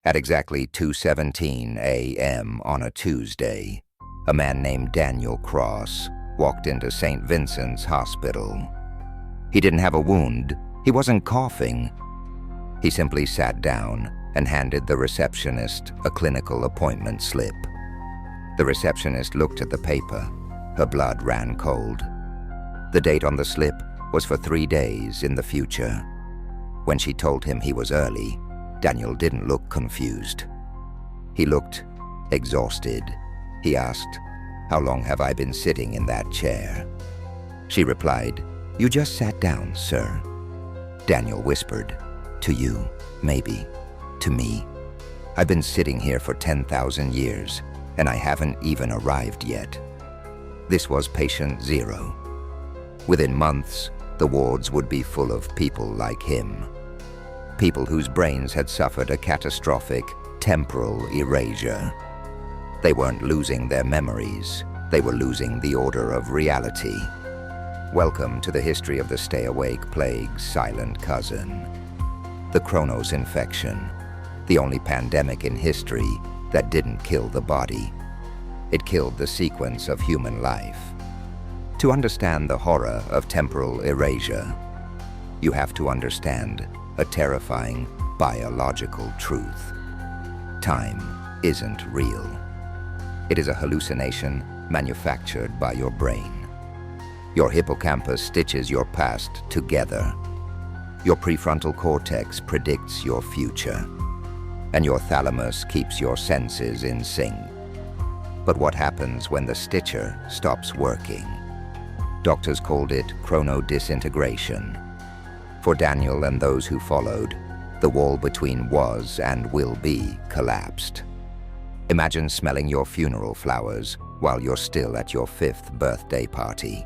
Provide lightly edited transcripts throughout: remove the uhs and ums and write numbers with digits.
At exactly 2:17 a.m. on a Tuesday, a man named Daniel Cross walked into St. Vincent's Hospital. He didn't have a wound. He wasn't coughing. He simply sat down and handed the receptionist a clinical appointment slip. The receptionist looked at the paper. Her blood ran cold. The date on the slip was for 3 days in the future. When she told him he was early, Daniel didn't look confused. He looked exhausted. He asked, "How long have I been sitting in that chair?" She replied, "You just sat down, sir." Daniel whispered, "To you, maybe. To me. I've been sitting here for 10,000 years, and I haven't even arrived yet." This was patient 0. Within months, the wards would be full of people like him. People whose brains had suffered a catastrophic temporal erasure. They weren't losing their memories. They were losing the order of reality. Welcome to the history of the stay-awake plague's silent cousin. The Chronos infection, the only pandemic in history that didn't kill the body. It killed the sequence of human life. To understand the horror of temporal erasure, you have to understand a terrifying biological truth. Time isn't real. It is a hallucination manufactured by your brain. Your hippocampus stitches your past together. Your prefrontal cortex predicts your future. And your thalamus keeps your senses in sync. But what happens when the stitcher stops working? Doctors called it chronodisintegration. For Daniel and those who followed, the wall between was and will be collapsed. Imagine smelling your funeral flowers while you're still at your 5th birthday party.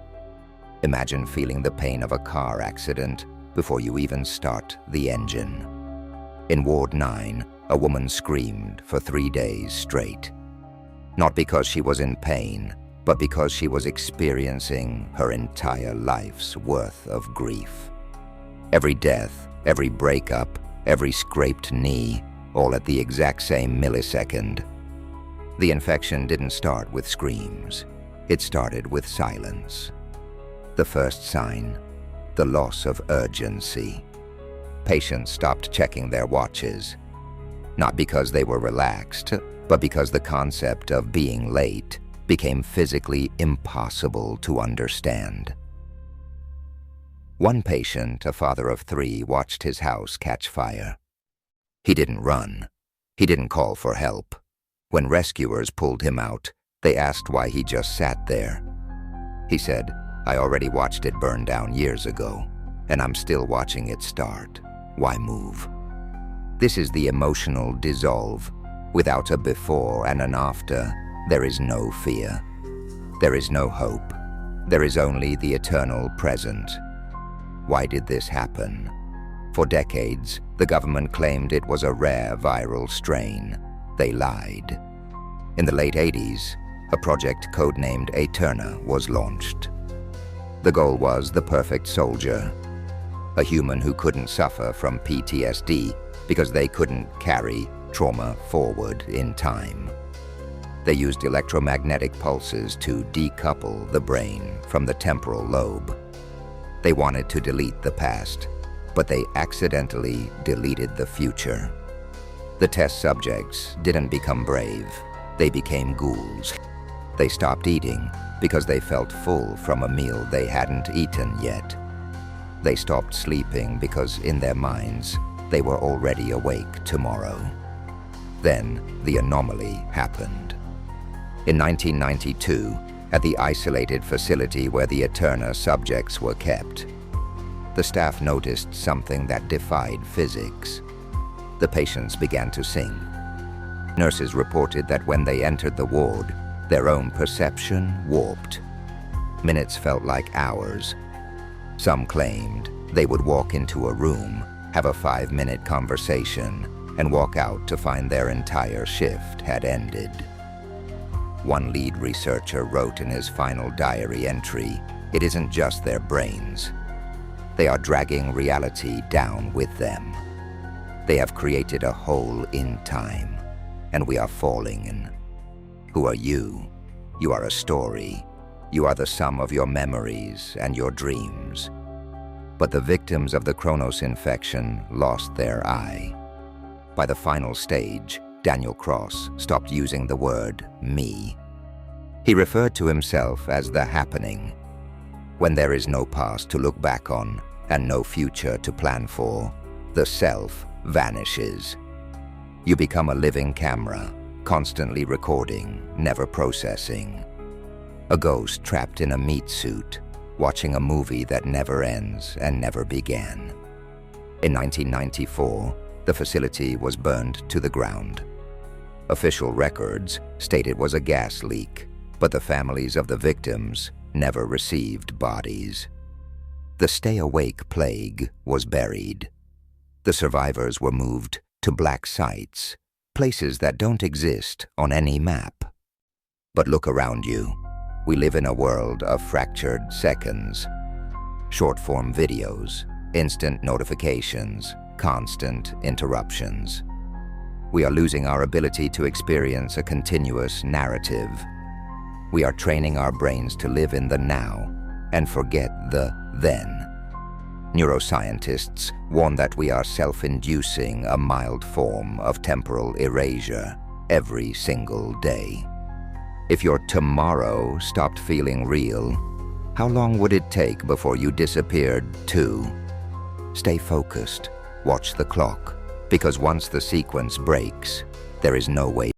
Imagine feeling the pain of a car accident before you even start the engine. In Ward 9, a woman screamed for 3 days straight. Not because she was in pain, but because she was experiencing her entire life's worth of grief. Every death, every breakup, every scraped knee, all at the exact same millisecond. The infection didn't start with screams. It started with silence. The first sign, the loss of urgency. Patients stopped checking their watches. Not because they were relaxed, but because the concept of being late became physically impossible to understand. One patient, a father of 3, watched his house catch fire. He didn't run. He didn't call for help. When rescuers pulled him out, they asked why he just sat there. He said, "I already watched it burn down years ago, and I'm still watching it start. Why move?" This is the emotional dissolve. Without a before and an after, there is no fear. There is no hope. There is only the eternal present. Why did this happen? For decades, the government claimed it was a rare viral strain. They lied. In the late 80s, a project codenamed Eterna was launched. The goal was the perfect soldier, a human who couldn't suffer from PTSD because they couldn't carry trauma forward in time. They used electromagnetic pulses to decouple the brain from the temporal lobe. They wanted to delete the past, but they accidentally deleted the future. The test subjects didn't become brave. They became ghouls. They stopped eating because they felt full from a meal they hadn't eaten yet. They stopped sleeping because in their minds, they were already awake tomorrow. Then the anomaly happened. In 1992, at the isolated facility where the Eterna subjects were kept, the staff noticed something that defied physics. The patients began to sing. Nurses reported that when they entered the ward, their own perception warped. Minutes felt like hours. Some claimed they would walk into a room, have a 5-minute conversation, and walk out to find their entire shift had ended. One lead researcher wrote in his final diary entry, "It isn't just their brains. They are dragging reality down with them. They have created a hole in time, and we are falling in. Who are you? You are a story. You are the sum of your memories and your dreams. But the victims of the Kronos infection lost their I. By the final stage, Daniel Cross stopped using the word me. He referred to himself as the happening. When there is no past to look back on and no future to plan for, the self vanishes. You become a living camera, constantly recording, never processing. A ghost trapped in a meat suit, watching a movie that never ends and never began. In 1994, the facility was burned to the ground. Official records state it was a gas leak, but the families of the victims never received bodies. The stay-awake plague was buried. The survivors were moved to black sites, places that don't exist on any map. But look around you. We live in a world of fractured seconds. Short-form videos, instant notifications, constant interruptions. We are losing our ability to experience a continuous narrative. We are training our brains to live in the now and forget the then. Neuroscientists warn that we are self-inducing a mild form of temporal erasure every single day. If your tomorrow stopped feeling real, how long would it take before you disappeared too? Stay focused, watch the clock, because once the sequence breaks, there is no way